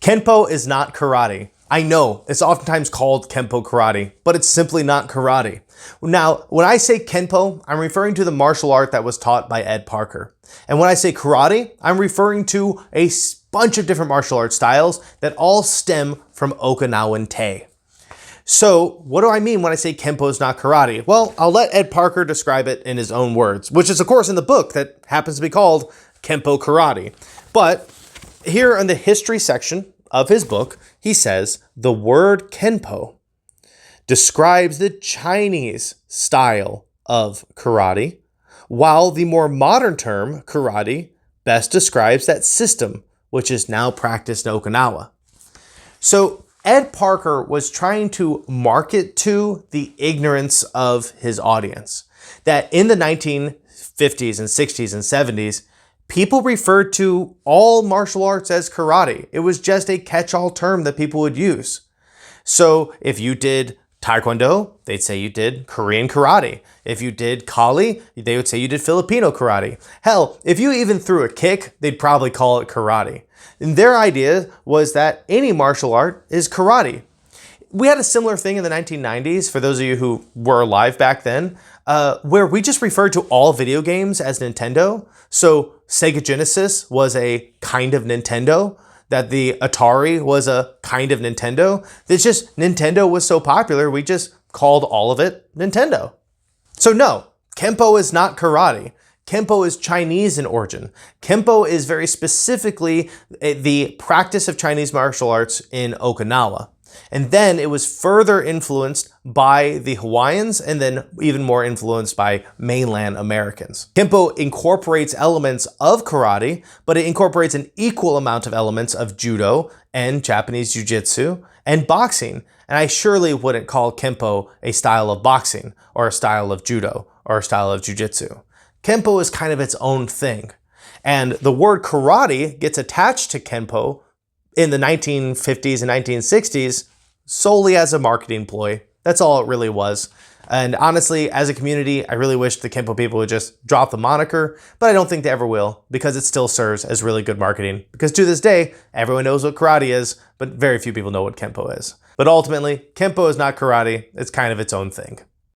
Kenpo is not karate. I know, it's oftentimes called Kenpo karate, but it's simply not karate. Now, when I say Kenpo, I'm referring to the martial art that was taught by Ed Parker. And when I say karate, I'm referring to a bunch of different martial art styles that all stem from Okinawan Te. So what do I mean when I say Kenpo is not karate? Well, I'll let Ed Parker describe it in his own words, which is of course in the book that happens to be called Kenpo Karate. But here in the history section of his book, he says the word Kenpo describes the Chinese style of karate, while the more modern term karate best describes that system, which is now practiced in Okinawa. So Ed Parker was trying to market to the ignorance of his audience that in the 1950s and 60s and 70s, people referred to all martial arts as karate. It was just a catch-all term that people would use. So if you did Taekwondo, they'd say you did Korean karate. If you did Kali, they would say you did Filipino karate. Hell, if you even threw a kick, they'd probably call it karate. And their idea was that any martial art is karate. We had a similar thing in the 1990s, for those of you who were alive back then, where we just referred to all video games as Nintendo. So Sega Genesis was a kind of Nintendo, that the Atari was a kind of Nintendo. It's just Nintendo was so popular, we just called all of it Nintendo. So no, Kenpo is not karate. Kenpo is Chinese in origin. Kenpo is very specifically the practice of Chinese martial arts in Okinawa. And then it was further influenced by the Hawaiians and then even more influenced by mainland Americans. Kenpo incorporates elements of karate, but it incorporates an equal amount of elements of judo and Japanese jiu-jitsu and boxing. And I surely wouldn't call Kenpo a style of boxing or a style of judo or a style of jiu-jitsu. Kenpo is kind of its own thing. And the word karate gets attached to Kenpo in the 1950s and 1960s solely as a marketing ploy. That's all it really was. And honestly, as a community, I really wish the Kenpo people would just drop the moniker, but I don't think they ever will because it still serves as really good marketing. Because to this day, everyone knows what karate is, but very few people know what Kenpo is. But ultimately, Kenpo is not karate. It's kind of its own thing.